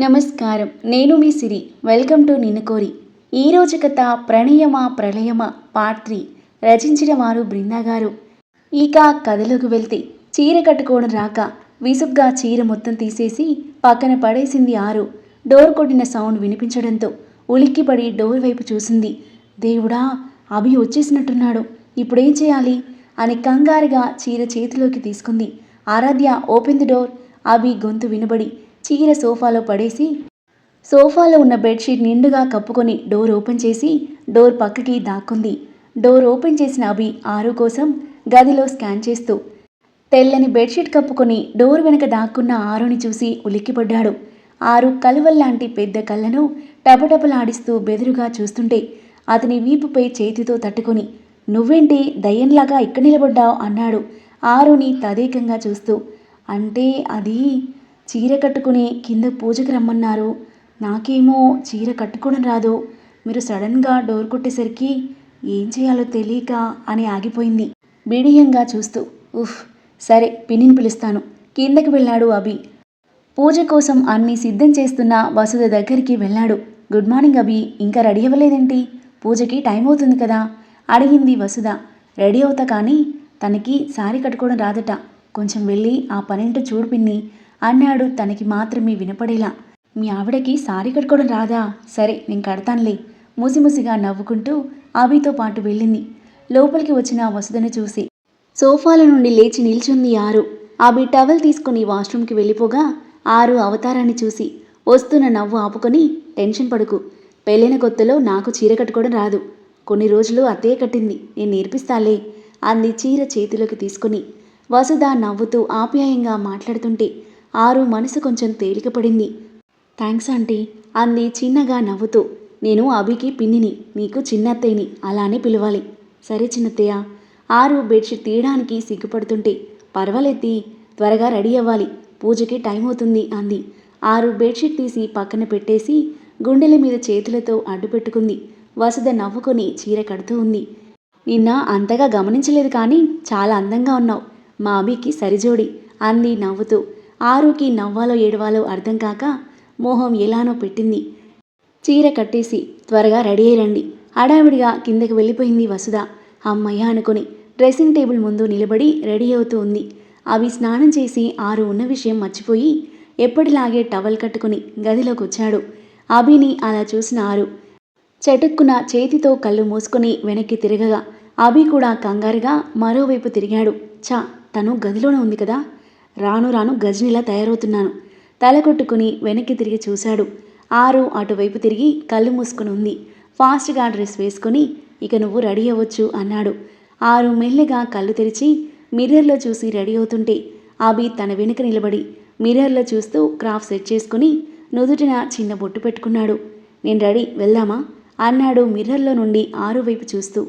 నమస్కారం. నేను మీ సిరి. Welcome to నిన్ను కోరి. ఈరోజు కథ ప్రణయమా ప్రళయమా పార్ట్ 3. రచించిన వారు బృందా గారు. ఇక కథలోకి వెళ్తే చీర కట్టుకోవడం రాక విసుగ్గా చీర మొత్తం తీసేసి పక్కన పడేసింది ఆరు. డోర్ కొట్టిన సౌండ్ వినిపించడంతో ఉలిక్కిపడి డోర్ వైపు చూసింది. దేవుడా, అభి వచ్చేసినట్టున్నాడు. ఇప్పుడేం చేయాలి అని కంగారుగా చీర చేతిలోకి తీసుకుంది. ఆరాధ్య, ఓపెన్ ది డోర్. అభి గొంతు వినబడి చీర సోఫాలో పడేసి సోఫాలో ఉన్న బెడ్షీట్ నిండుగా కప్పుకొని డోర్ ఓపెన్ చేసి డోర్ పక్కకి దాక్కుంది. డోర్ ఓపెన్ చేసిన అభి ఆరు కోసం గదిలో స్కాన్ చేస్తూ తెల్లని బెడ్షీట్ కప్పుకొని డోర్ వెనక దాక్కున్న ఆరుని చూసి ఉలిక్కిపడ్డాడు. ఆరు కలువల్లాంటి పెద్ద కళ్ళను టపటపలాడిస్తూ బెదురుగా చూస్తుంటే అతని వీపుపై చేతితో తట్టుకొని, నువ్వేంటి దయ్యంలాగా ఇక్కడ నిలబడ్డావు అన్నాడు ఆరుని తదేకంగా చూస్తూ. అంటే అది చీర కట్టుకుని కింద పూజకి రమ్మన్నారు. నాకేమో చీర కట్టుకోవడం రాదు. మీరు సడన్గా డోర్ కొట్టేసరికి ఏం చేయాలో తెలియక అని ఆగిపోయింది బిడియంగా చూస్తూ. ఉఫ్, సరే పిన్నిని పిలుస్తాను. కిందకి వెళ్ళాడు అభి. పూజ కోసం అన్నీ సిద్ధం చేస్తున్న వసుధ దగ్గరికి వెళ్ళాడు. గుడ్ మార్నింగ్ అభి, ఇంకా రెడీ అవ్వలేదేంటి? పూజకి టైం అవుతుంది కదా అడిగింది వసుధ. రెడీ అవుతా, కానీ తనకి సారీ కట్టుకోవడం రాదట. కొంచెం వెళ్ళి ఆ పనేంటో చూడు పిన్ని అన్నాడు తనకి మాత్రమే వినపడేలా. మీ ఆవిడకి సారీ కట్టుకోవడం రాదా? సరే నేను కడతానులే ముసిముసిగా నవ్వుకుంటూ అభితో పాటు వెళ్ళింది. లోపలికి వచ్చిన వసుధను చూసి సోఫాల నుండి లేచి నిల్చుంది ఆరు. అభి టవల్ తీసుకుని వాష్రూమ్కి వెళ్ళిపోగా ఆరు అవతారాన్ని చూసి వస్తున్న నవ్వు ఆపుకొని, టెన్షన్ పడుకు. పెళ్ళైన కొత్తలో నాకు చీర కట్టుకోవడం రాదు. కొన్ని రోజులు అత్తయ్య కట్టింది, నేను నేర్పిస్తాలే అంది చీర చేతిలోకి తీసుకుని. వసుధ నవ్వుతూ ఆప్యాయంగా మాట్లాడుతుంటే ఆరు మనసు కొంచెం తేలికపడింది. థ్యాంక్స్ ఆంటీ అంది చిన్నగా నవ్వుతూ. నేను అభికి పిన్నిని, నీకు చిన్నత్తయ్యని అలానే పిలవాలి. సరే చిన్నత్తయ్య. ఆరు బెడ్షీట్ తీయడానికి సిగ్గుపడుతుంటే, పర్వాలేద్ది, త్వరగా రెడీ అవ్వాలి, పూజకి టైం అవుతుంది అంది. ఆరు బెడ్షీట్ తీసి పక్కన పెట్టేసి గుండెల మీద చేతులతో అడ్డుపెట్టుకుంది. వసుధ నవ్వుకొని చీర కడుతూ ఉంది. నిన్న అంతగా గమనించలేదు, కానీ చాలా అందంగా ఉన్నావు. మా అభికి సరిజోడి అంది నవ్వుతూ. ఆరుకి నవ్వాలో ఏడవాలో అర్థం కాక మోహం ఎలానో పెట్టింది. చీర కట్టేసి త్వరగా రెడీ అయ్యండి హడావిడిగా కిందకి వెళ్ళిపోయింది వసుధ. అమ్మయ్య అనుకుని డ్రెస్సింగ్ టేబుల్ ముందు నిలబడి రెడీ అవుతూ ఉంది. అవి స్నానం చేసి ఆరు ఉన్న విషయం మర్చిపోయి ఎప్పటిలాగే టవల్ కట్టుకుని గదిలోకి వచ్చాడు. అభిని అలా చూసిన ఆరు చటుక్కున చేతితో కళ్ళు మూసుకొని వెనక్కి తిరగగా అభి కూడా కంగారుగా మరోవైపు తిరిగాడు. చా, తను గదిలోనే ఉంది కదా. రాను రాను గజనిలా తయారవుతున్నాను. తల కొట్టుకుని వెనక్కి తిరిగి చూశాడు. ఆరు అటువైపు తిరిగి కళ్ళు మూసుకుని ఉంది. ఫాస్ట్గా డ్రెస్ వేసుకొని, ఇక నువ్వు రెడీ అవ్వచ్చు అన్నాడు. ఆరు మెల్లిగా కళ్ళు తెరిచి మిర్రర్లో చూసి రెడీ అవుతుంటే అభి తన వెనుక నిలబడి మిర్రర్లో చూస్తూ క్రాఫ్ సెట్ చేసుకుని నుదుటిన చిన్న బొట్టు పెట్టుకున్నాడు. నేను రెడీ, వెళ్దామా అన్నాడు మిర్రర్లో నుండి ఆరు వైపు చూస్తూ.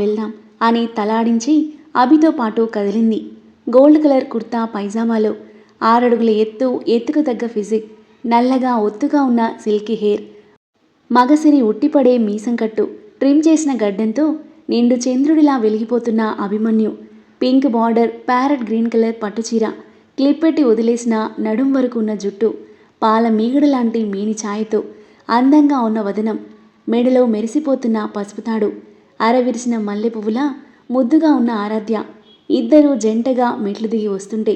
వెళ్దాం అని తలాడించి అభితో పాటు కదిలింది. గోల్డ్ కలర్ కుర్తా పైజామాలో 6 అడుగుల ఎత్తుకు తగ్గ ఫిజిక్, నల్లగా ఒత్తుగా ఉన్న సిల్కీ హెయిర్, మగసిరి ఉట్టిపడే మీసం కట్టు, ట్రిమ్ చేసిన గడ్డంతో నిండు చంద్రుడిలా వెలిగిపోతున్న Abhimanyu. Pink border parrot green colour పట్టుచీర, క్లిప్ పెట్టి వదిలేసిన నడుం వరకు ఉన్న జుట్టు, పాల మీగడ లాంటి మేని ఛాయతో అందంగా ఉన్న వదనం, మెడలో మెరిసిపోతున్న పసుపుతాడు, అరవిరిసిన మల్లె పువ్వులా ముద్దుగా ఉన్న ఆరాధ్య. ఇద్దరూ జంటగా మెట్లు దిగి వస్తుంటే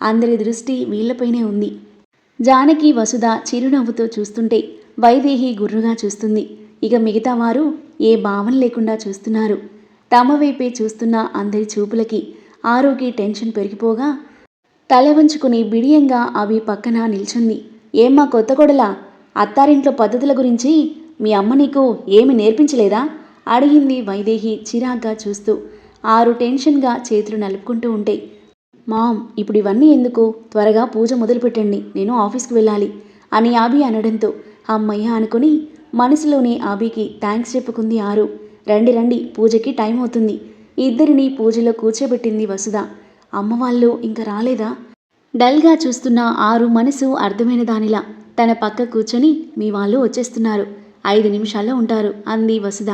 అందరి దృష్టి వీళ్లపైనే ఉంది. జానకి వసుధ చిరునవ్వుతో చూస్తుంటే వైదేహి గుర్రుగా చూస్తుంది. ఇక మిగతా వారు ఏ భావన లేకుండా చూస్తున్నారు. తమ వైపే చూస్తున్న అందరి చూపులకి ఆరోకి టెన్షన్ పెరిగిపోగా తల వంచుకుని బిడియంగా అవి పక్కన నిల్చుంది. ఏమ్మా కొత్త కొడలా, అత్తారింట్లో పద్ధతుల గురించి మీ అమ్మ నీకు ఏమి నేర్పించలేదా అడిగింది వైదేహి చిరాగ్గా చూస్తూ. ఆరు టెన్షన్గా చేతులు నలుపుకుంటూ ఉంటే, మామ్ ఇప్పుడు ఇవన్నీ ఎందుకు, త్వరగా పూజ మొదలుపెట్టండి, నేను ఆఫీస్కి వెళ్ళాలి అని అభి అనడంతో అమ్మయ్య అనుకుని మనసులోనే అభికి థ్యాంక్స్ చెప్పుకుంది ఆరు. రండి రండి, పూజకి టైం అవుతుంది. ఇద్దరిని పూజలో కూర్చోబెట్టింది వసుధ. అమ్మ వాళ్ళు ఇంకా రాలేదా డల్గా చూస్తున్న ఆరు మనసు అర్థమైన దానిలా తన పక్క కూర్చొని, మీ వాళ్ళు వచ్చేస్తున్నారు, 5 నిమిషాల్లో ఉంటారు అంది వసుధ.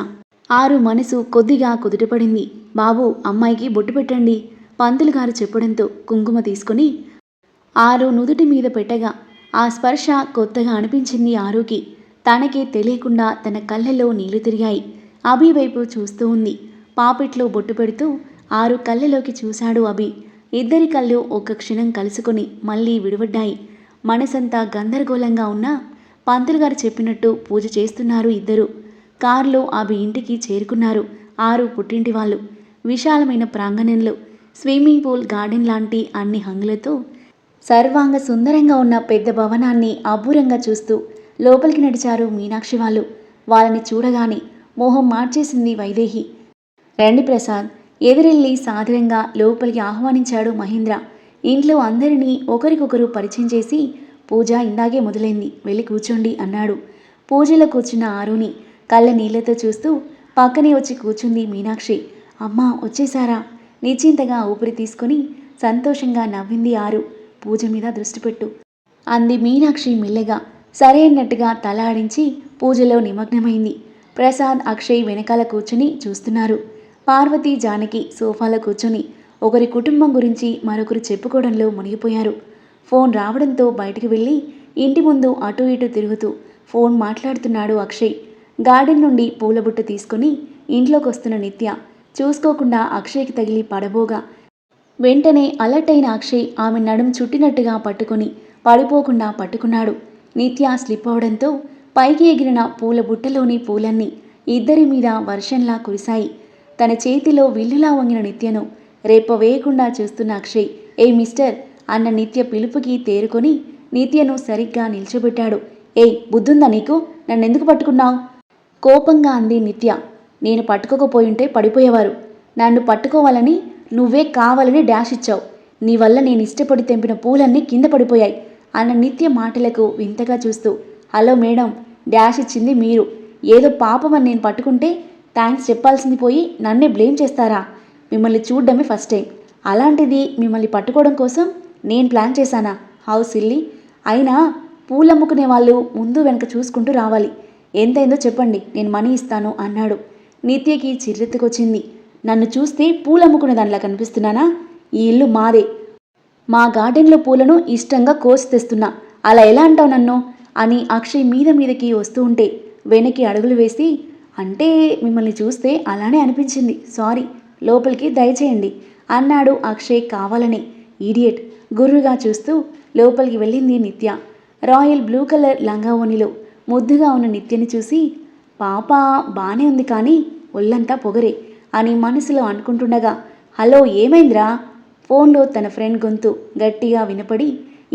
ఆరు మనసు కొద్దిగా కుదుటపడింది. బాబు, అమ్మాయికి బొట్టు పెట్టండి పంతులు గారు చెప్పడంతో కుంకుమ తీసుకుని ఆరు నుదుటి మీద పెట్టగా ఆ స్పర్శ కొత్తగా అనిపించింది ఆరుకి. తనకే తెలియకుండా తన కళ్ళలో నీళ్లు తిరిగాయి. అభి వైపు చూస్తూ ఉంది. పాపిట్లో బొట్టు పెడుతూ ఆరు కళ్ళలోకి చూశాడు అభి. ఇద్దరి కళ్ళు ఒక్క క్షణం కలుసుకొని మళ్ళీ విడివడ్డాయి. మనసంతా గందరగోళంగా ఉన్నా పంతులు గారు చెప్పినట్టు పూజ చేస్తున్నారు ఇద్దరు. కారులో అభి ఇంటికి చేరుకున్నారు ఆరు పుట్టింటి వాళ్ళు. విశాలమైన ప్రాంగణంలో స్విమ్మింగ్ పూల్, గార్డెన్ లాంటి అన్ని హంగులతో సర్వాంగ సుందరంగా ఉన్న పెద్ద భవనాన్ని అబ్బురంగా చూస్తూ లోపలికి నడిచారు మీనాక్షి వాళ్ళు. వాళ్ళని చూడగానే మోహం మార్చేసింది వైదేహి. రండి ప్రసాద్, ఎదురెళ్ళి సాదరంగా లోపలికి ఆహ్వానించాడు మహేంద్ర. ఇంట్లో అందరినీ ఒకరికొకరు పరిచయం చేసి పూజ ఇందాకే మొదలైంది, వెళ్ళి కూర్చోండి అన్నాడు. పూజలో కూర్చున్న ఆరుని కళ్ళ నీళ్లతో చూస్తూ పక్కనే వచ్చి కూర్చుంది మీనాక్షి. అమ్మా వచ్చేశారా? నిశ్చింతగా ఊపిరి తీసుకుని సంతోషంగా నవ్వింది ఆరు. పూజ మీద దృష్టి పెట్టు అంది మీనాక్షి మెల్లగా. సరే అన్నట్టుగా తల ఆడించి పూజలో నిమగ్నమైంది. ప్రసాద్, అక్షయ్ వెనకాల కూర్చుని చూస్తున్నారు. పార్వతి, జానకి సోఫాలో కూర్చొని ఒకరి కుటుంబం గురించి మరొకరు చెప్పుకోవడంలో మునిగిపోయారు. ఫోన్ రావడంతో బయటికి వెళ్ళి ఇంటి ముందు అటూ ఇటూ తిరుగుతూ ఫోన్ మాట్లాడుతున్నాడు అక్షయ్. గార్డెన్ నుండి పూలబుట్ట తీసుకుని ఇంట్లోకి వస్తున్న నిత్య చూసుకోకుండా అక్షయ్కి తగిలి పడబోగా వెంటనే అలర్ట్ అయిన అక్షయ్ ఆమె నడుం చుట్టినట్టుగా పట్టుకొని పడిపోకుండా పట్టుకున్నాడు. నిత్య స్లిప్ అవడంతో పైకి ఎగిరిన పూల బుట్టలోని పూలన్నీ ఇద్దరి మీద వర్షంలా కురిశాయి. తన చేతిలో విల్లులా వంగిన నిత్యను రేప వేయకుండా చూస్తున్న అక్షయ్, ఏ మిస్టర్ అన్న నిత్య పిలుపుకి తేరుకొని నిత్యను సరిగ్గా నిల్చోబెట్టాడు. ఏయ్, బుద్ధుందా నీకు? నన్నెందుకు పట్టుకున్నావు? కోపంగా అంది నిత్య. నేను పట్టుకోకపోయుంటే పడిపోయేవారు. నన్ను పట్టుకోవాలని నువ్వే కావాలని డాష్ ఇచ్చావు. నీ వల్ల నేను ఇష్టపడి తెంపిన పూలన్నీ కింద పడిపోయాయి అన్న నిత్య మాటలకు వింతగా చూస్తూ, హలో మేడం, డాష్ ఇచ్చింది మీరు. ఏదో పాపమని నేను పట్టుకుంటే థ్యాంక్స్ చెప్పాల్సింది పోయి నన్నే బ్లేమ్ చేస్తారా? మిమ్మల్ని చూడ్డమే ఫస్ట్ టైం. అలాంటిది మిమ్మల్ని పట్టుకోవడం కోసం నేను ప్లాన్ చేశానా? How silly. అయినా పూలమ్ముకునే వాళ్ళు ముందు వెనక చూసుకుంటూ రావాలి. ఎంతైందో చెప్పండి, నేను మనీ ఇస్తాను అన్నాడు. నిత్యకి చిర్రెత్తుకొచ్చింది. నన్ను చూస్తే పూలమ్ముకునే దానిలా కనిపిస్తున్నానా? ఈ ఇల్లు మాదే. మా గార్డెన్లో పూలను ఇష్టంగా కోసి తెస్తున్నా. అలా ఎలా అంటావు నన్ను అని అక్షయ్ మీదకి వస్తూ ఉంటే వెనక్కి అడుగులు వేసి, అంటే మిమ్మల్ని చూస్తే అలానే అనిపించింది, సారీ, లోపలికి దయచేయండి అన్నాడు అక్షయ్ కావాలని. ఈడియట్ గుర్రుగా చూస్తూ లోపలికి వెళ్ళింది నిత్య. రాయల్ బ్లూ కలర్ లంగా ఓణిలో ముద్దుగా ఉన్న నిత్యని చూసి, పాప బానే ఉంది కానీ ఒళ్ళంతా పొగరే అని మనసులో అనుకుంటుండగా, హలో ఏమైందిరా? ఫోన్లో తన ఫ్రెండ్ గొంతు గట్టిగా వినపడి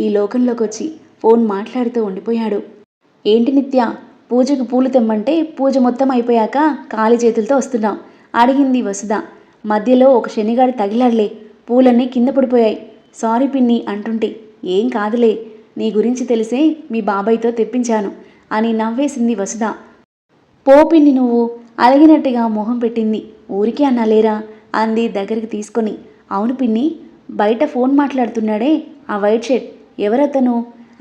ఈ లోకంలోకి వచ్చి ఫోన్ మాట్లాడుతూ ఉండిపోయాడు. ఏంటి నిత్య, పూజకు పూలు తెమ్మంటే పూజ మొత్తం అయిపోయాక ఖాళీ చేతులతో వస్తున్నావు అడిగింది వసుధ. మధ్యలో ఒక శనిగాడి తగిలాడులే, పూలన్నీ కింద పడిపోయాయి. సారీ పిన్ని అంటుంటే, ఏం కాదులే, నీ గురించి తెలిసే మీ బాబాయ్తో తెప్పించాను అని నవ్వేసింది వసుధ. పో పిన్ని నువ్వు అలిగినట్టుగా మొహం పెట్టింది. ఊరికే అన్నాలేరా అంది దగ్గరికి తీసుకొని. అవును పిన్ని, బయట ఫోన్ మాట్లాడుతున్నాడే ఆ వైట్ షర్ట్ ఎవరతను?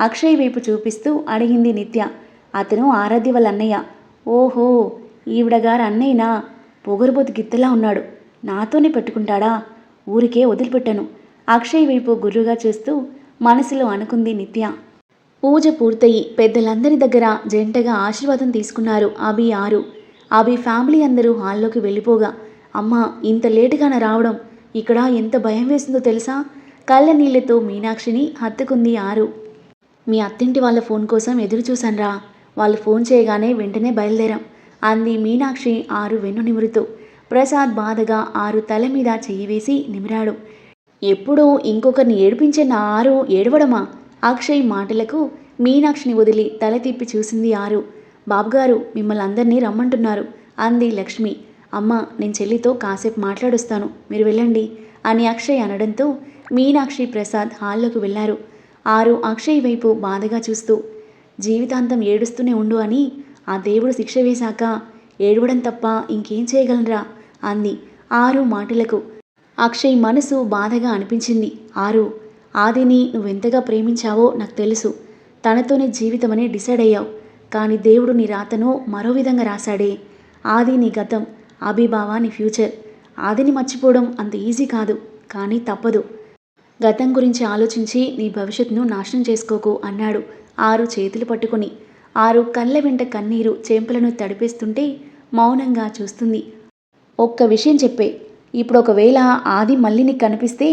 అక్షయ్ వైపు చూపిస్తూ అడిగింది నిత్య. అతను ఆరాధ్య వాళ్ళ అన్నయ్య. ఓహో, ఈవిడగారు అన్నయ్యనా? పొగరుబోతు గిత్తలా ఉన్నాడు, నాతోనే పెట్టుకుంటాడా? ఊరికే వదిలిపెట్టను అక్షయ్ వైపు గుర్రుగా చూస్తూ మనసులో అనుకుంది నిత్య. పూజ పూర్తయి పెద్దలందరి దగ్గర జంటగా ఆశీర్వాదం తీసుకున్నారు అభి, ఆరు. అభి ఫ్యామిలీ అందరూ హాల్లోకి వెళ్ళిపోగా, అమ్మా ఇంత లేటుగానే రావడం, ఇక్కడ ఎంత భయం వేసిందో తెలుసా? కళ్ళ నీళ్లతో మీనాక్షిని హత్తుకుంది ఆరు. మీ అత్తింటి వాళ్ళ ఫోన్ కోసం ఎదురు చూశాన్రా, వాళ్ళు ఫోన్ చేయగానే వెంటనే బయలుదేరాం అంది మీనాక్షి ఆరు వెన్ను నిమురుతూ. ప్రసాద్ బాధగా ఆరు తల మీద చెయ్యి వేసి నిమిరాడు. ఎప్పుడూ ఇంకొకరిని ఏడిపించే నా ఆరు ఏడవడమా? అక్షయ్ మాటలకు మీనాక్షిని వదిలి తల తిప్పి చూసింది ఆరు. బాబుగారు మిమ్మల్ని అందరినీ రమ్మంటున్నారు అంది లక్ష్మి. అమ్మ, నేను చెల్లితో కాసేపు మాట్లాడుస్తాను, మీరు వెళ్ళండి అని అక్షయ్ అనడంతో మీనాక్షి, ప్రసాద్ హాల్లోకి వెళ్లారు. ఆరు అక్షయ్ వైపు బాధగా చూస్తూ, జీవితాంతం ఏడుస్తూనే ఉండు అని ఆ దేవుడు శిక్ష వేశాక ఏడవడం తప్ప ఇంకేం చేయగలరా అంది. ఆరు మాటలకు అక్షయ్ మనసు బాధగా అనిపించింది. ఆరు, ఆదిని నువ్వెంతగా ప్రేమించావో నాకు తెలుసు. తనతోనే జీవితమని డిసైడ్ అయ్యావు. కానీ దేవుడు నీ రాతను మరో విధంగా రాశాడే. ఆది నీ గతం, అభిబావ నీ ఫ్యూచర్. ఆదిని మర్చిపోవడం అంత ఈజీ కాదు, కానీ తప్పదు. గతం గురించి ఆలోచించి నీ భవిష్యత్తును నాశనం చేసుకోకు అన్నాడు. ఆరు చేతులు పట్టుకుని. ఆరు కళ్ళ వెంట కన్నీరు చెంపలను తడిపేస్తుంటే మౌనంగా చూస్తుంది. ఒక్క విషయం చెప్పే, ఇప్పుడు ఒకవేళ ఆది మళ్ళీ నీకు కనిపిస్తే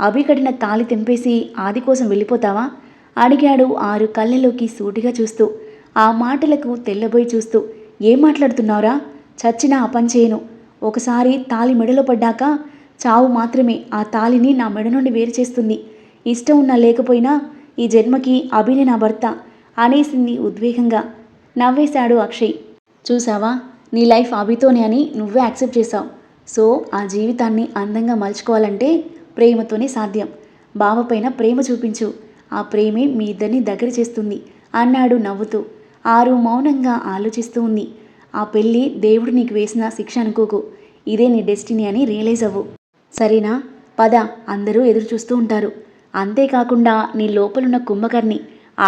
అభి కట్టిన తాళి తెంపేసి ఆది కోసం వెళ్ళిపోతావా? అడిగాడు ఆరు కళ్ళలోకి సూటిగా చూస్తూ. ఆ మాటలకు తెల్లబోయి చూస్తూ, ఏం మాట్లాడుతున్నావురా? చచ్చినా ఆ పని చేయను. ఒకసారి తాళి మెడలో పడ్డాక చావు మాత్రమే ఆ తాళిని నా మెడ నుండి వేరు చేస్తుంది. ఇష్టం ఉన్నా లేకపోయినా ఈ జన్మకి అభినే నా భర్త అనేసింది ఉద్వేగంగా. నవ్వేశాడు అక్షయ్. చూసావా, నీ లైఫ్ అభితోనే అని నువ్వే యాక్సెప్ట్ చేశావు. సో ఆ జీవితాన్ని అందంగా మలుచుకోవాలంటే ప్రేమతోనే సాధ్యం. బావపైన ప్రేమ చూపించు, ఆ ప్రేమే మీ ఇద్దరిని దగ్గర చేస్తుంది అన్నాడు నవ్వుతూ. ఆరు మౌనంగా ఆలోచిస్తూ ఉంది. ఆ పెళ్ళి దేవుడు నీకు వేసిన శిక్ష అనుకోకు, ఇదే నీ డెస్టినీ అని రియలైజ్ అవ్వు. సరేనా? పద, అందరూ ఎదురు చూస్తూ ఉంటారు. అంతేకాకుండా నీ లోపలున్న కుంభకర్ణి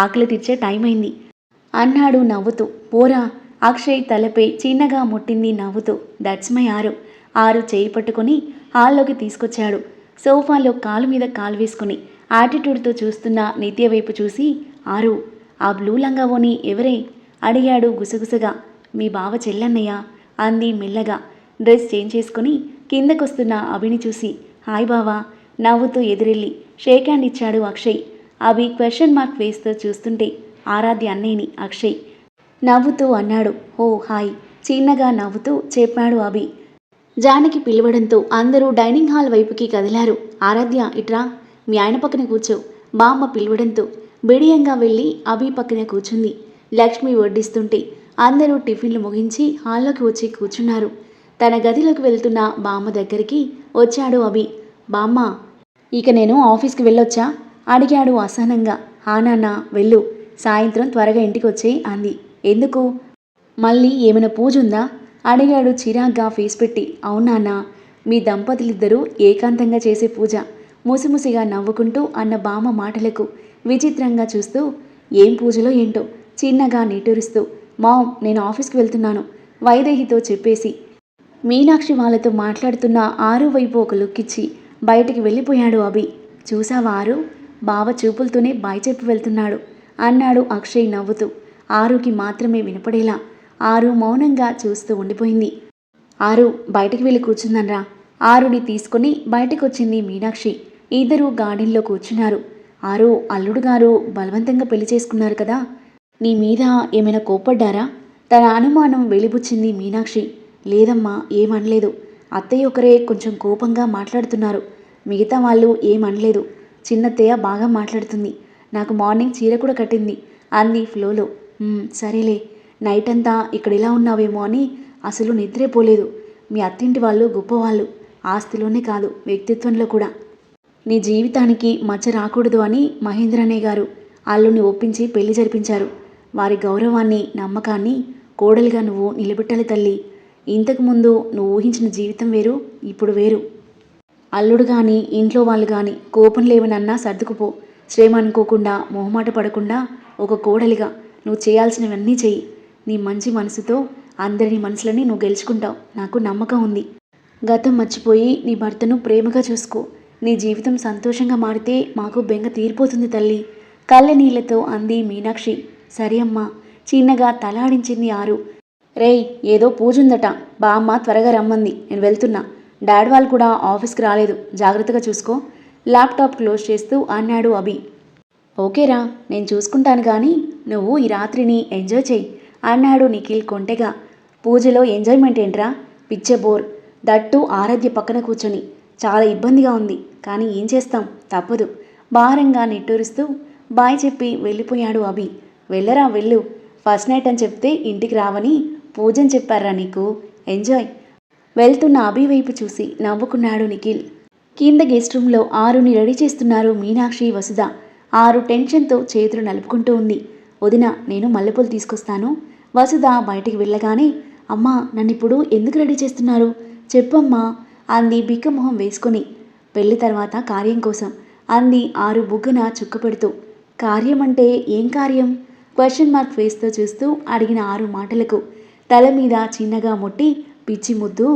ఆకలి తీర్చే టైం అయింది అన్నాడు నవ్వుతూ. పోరా, అక్షయ్ తలపై చిన్నగా ముట్టింది నవ్వుతూ. దట్స్ మై ఆరు. ఆరు చేయి పట్టుకొని హాల్లోకి తీసుకొచ్చాడు. సోఫాలో కాలు మీద కాలు వేసుకుని యాటిట్యూడ్తో చూస్తున్న నిత్య వైపు చూసి, ఆరు, ఆ బ్లూ లంగావోని ఎవరే అడిగాడు గుసగుసగా. మీ బావ చెల్లన్నయ్య అంది మెల్లగా. డ్రెస్ చేంజ్ చేసుకుని కిందకొస్తున్న అభిని చూసి, హాయ్ బావా నవ్వుతూ ఎదురెళ్ళి షేక్ హ్యాండ్ ఇచ్చాడు అక్షయ్. అభి క్వశ్చన్ మార్క్ వేస్తూ చూస్తుంటే, ఆరాధ్య అన్నయ్యని అక్షయ్ నవ్వుతూ అన్నాడు. ఓ హాయ్ చిన్నగా నవ్వుతూ చెప్పాడు అభి. జానకి పిలవడంతో అందరూ డైనింగ్ హాల్ వైపుకి కదిలారు. ఆరాధ్య ఇట్రా, మీ ఆయన పక్కన కూర్చో బామ్మ పిలవడంతో బిడియంగా వెళ్ళి అభి పక్కన కూర్చుంది. లక్ష్మి వడ్డిస్తుంటే అందరూ టిఫిన్లు ముగించి హాల్లోకి వచ్చి కూర్చున్నారు. తన గదిలోకి వెళ్తున్న బామ్మ దగ్గరికి వచ్చాడు అభి. బామ్మ, ఇక నేను ఆఫీస్కి వెళ్ళొచ్చా అడిగాడు అసహనంగా. హా నాన్న వెళ్ళు, సాయంత్రం త్వరగా ఇంటికి వచ్చేయి అంది. ఎందుకు? మళ్ళీ ఏమైనా పూజ ఉందా అడిగాడు చిరాగ్గా ఫేస్ పెట్టి. అవునాన్నా, మీ దంపతులిద్దరూ ఏకాంతంగా చేసే పూజ ముసిముసిగా నవ్వుకుంటూ అన్న బామ్మ మాటలకు విచిత్రంగా చూస్తూ, ఏం పూజలో ఏంటో చిన్నగా నిట్టూరుస్తూ, మామ్ నేను ఆఫీస్కి వెళ్తున్నాను వైదేహితో చెప్పేసి మీనాక్షి వాళ్ళతో మాట్లాడుతున్న ఆరు వైపు ఒక లుక్ ఇచ్చి బయటికి వెళ్ళిపోయాడు అభి. చూసావా ఆరు, బావ చూపులతోనే బాయ్ చెప్పి వెళ్తున్నాడు అన్నాడు అక్షయ్ నవ్వుతూ. ఆరుకి మాత్రమే వినపడేలా. ఆరు మౌనంగా చూస్తూ ఉండిపోయింది. ఆరు, బయటికి వెళ్ళి కూర్చుందనరా. ఆరుని తీసుకుని బయటకొచ్చింది మీనాక్షి. ఇద్దరూ గార్డెన్లో కూర్చున్నారు. ఆరు, అల్లుడు గారు బలవంతంగా పెళ్లి చేసుకున్నారు కదా, నీ మీద ఏమైనా కోప్పడ్డారా? తన అనుమానం వెలిబుచ్చింది మీనాక్షి. లేదమ్మా, ఏమనలేదు. అత్తయ్య ఒకరే కొంచెం కోపంగా మాట్లాడుతున్నారు, మిగతా వాళ్ళు ఏమనలేదు. చిన్నత్తయ్య బాగా మాట్లాడుతుంది, నాకు మార్నింగ్ చీర కూడా కట్టింది అంది ఫ్లోలో. సరేలే, నైట్ అంతా ఇక్కడ ఇలా ఉన్నావేమో అని అసలు నిద్రే పోలేదు. మీ అత్తింటి వాళ్ళు గొప్పవాళ్ళు, ఆస్తిలోనే కాదు వ్యక్తిత్వంలో కూడా. నీ జీవితానికి మచ్చ రాకూడదు అని మహేంద్రన్నయ్య గారు అల్లుని ఒప్పించి పెళ్లి జరిపించారు. వారి గౌరవాన్ని నమ్మకాన్ని కోడలుగా నువ్వు నిలబెట్టాలి తల్లి. ఇంతకుముందు నువ్వు ఊహించిన జీవితం వేరు, ఇప్పుడు వేరు. అల్లుడు కానీ ఇంట్లో వాళ్ళు కానీ కోపం లేవనన్నా సర్దుకుపో. శ్రమ అనుకోకుండా మొహమాట పడకుండా ఒక కోడలిగా నువ్వు చేయాల్సినవన్నీ చెయ్యి. నీ మంచి మనసుతో అందరి మనసులని నువ్వు గెలుచుకుంటావు, నాకు నమ్మకం ఉంది. గతం మర్చిపోయి నీ భర్తను ప్రేమగా చూసుకో. నీ జీవితం సంతోషంగా మారితే మాకు బెంగ తీరిపోతుంది తల్లి కళ్ళ నీళ్లతో అంది మీనాక్షి. సరే అమ్మా చిన్నగా తలాడించింది ఆరు. రేయ్, ఏదో పూజుందట, బామ్మ త్వరగా రమ్మంది, నేను వెళ్తున్నా. డాడ్ వాళ్ళు కూడా ఆఫీస్కి రాలేదు, జాగ్రత్తగా చూసుకో ల్యాప్టాప్ క్లోజ్ చేస్తూ అన్నాడు అభి. ఓకేరా, నేను చూసుకుంటాను కానీ నువ్వు ఈ రాత్రిని ఎంజాయ్ చెయ్యి అన్నాడు నిఖిల్ కొంటెగా. పూజలో ఎంజాయ్మెంట్ ఏంట్రా, పిచ్చే బోర్, దట్టు ఆరాధ్య పక్కన కూర్చొని. చాలా ఇబ్బందిగా ఉంది, కానీ ఏం చేస్తాం, తప్పదు భారంగా నిట్టూరుస్తూ బాయ్ చెప్పి వెళ్ళిపోయాడు అభి. వెళ్ళరా వెళ్ళు, ఫస్ట్ నైట్ అని చెప్తే ఇంటికి రావని పూజని చెప్పారా నీకు, ఎంజాయ్. వెళ్తున్న అభి వైపు చూసి నవ్వుకున్నాడు నిఖిల్. కింద గెస్ట్ రూమ్లో ఆరుని రెడీ చేస్తున్నారు మీనాక్షి వసుధ. ఆరు టెన్షన్తో చేతులు నలుపుకుంటూ ఉంది. వదిన, నేను మల్లెపూలు తీసుకొస్తాను. వసుధ బయటికి వెళ్ళగానే, అమ్మా నన్నిప్పుడు ఎందుకు రెడీ చేస్తున్నారు చెప్పమ్మా అంది బిక్కమొహం వేసుకొని. పెళ్లి తర్వాత కార్యం కోసం అంది ఆరు బుగ్గన చుక్క పెడుతూ. కార్యం అంటే ఏం కార్యం క్వశ్చన్ మార్క్ వేస్తూ చూస్తూ అడిగిన ఆరు మాటలకు తల మీద చిన్నగా ముట్టి పిచ్చి ముద్దు,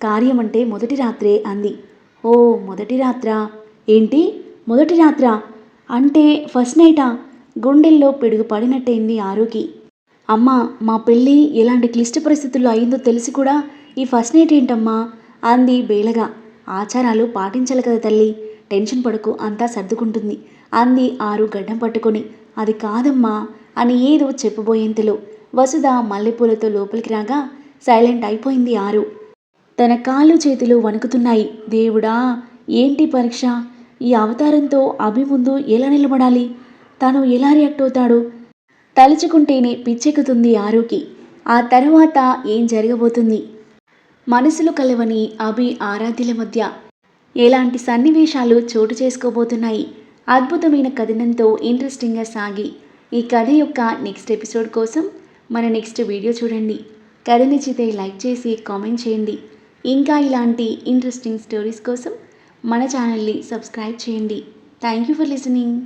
కార్యం అంటే మొదటి రాత్రే అంది. ఓ మొదటి రాత్రా? ఏంటి మొదటి రాత్రా? అంటే ఫస్ట్ నైటా గుండెల్లో పిడుగు పడినట్టయింది ఆరుకి. అమ్మా, మా పెళ్ళి ఎలాంటి క్లిష్ట పరిస్థితుల్లో అయిందో తెలిసి కూడా ఈ ఫస్ట్ నైట్ ఏంటమ్మా అంది బేలగా. ఆచారాలు పాటించాలి కదా తల్లి, టెన్షన్ పడకు, అంతా సర్దుకుంటుంది అంది ఆరు గడ్డం పట్టుకొని. అది కాదమ్మా అని ఏదో చెప్పబోయేంతలో వసుధ మల్లెపూలతో లోపలికి రాగా సైలెంట్ అయిపోయింది ఆరు. తన కాళ్ళు చేతులు వణుకుతున్నాయి. దేవుడా, ఏంటి పరీక్ష? ఈ అవతారంతో అభి ముందు ఎలా నిలబడాలి? తను ఎలా రియాక్ట్ అవుతాడు? తలుచుకుంటేనే పిచ్చెక్కుతుంది ఆరుకి. ఆ తరువాత ఏం జరగబోతుంది? మనసులు కలవని అభి ఆరాధ్యుల మధ్య ఎలాంటి సన్నివేశాలు చోటు చేసుకోబోతున్నాయి? అద్భుతమైన కథనంతో ఇంట్రెస్టింగ్గా సాగి ఈ కథ యొక్క నెక్స్ట్ ఎపిసోడ్ కోసం మన నెక్స్ట్ వీడియో చూడండి. కథ నచ్చితే లైక్ చేసి కామెంట్ చేయండి. ఇంకా ఇలాంటి ఇంట్రెస్టింగ్ స్టోరీస్ కోసం మన ఛానల్ని సబ్స్క్రైబ్ చేయండి. Thank you for listening.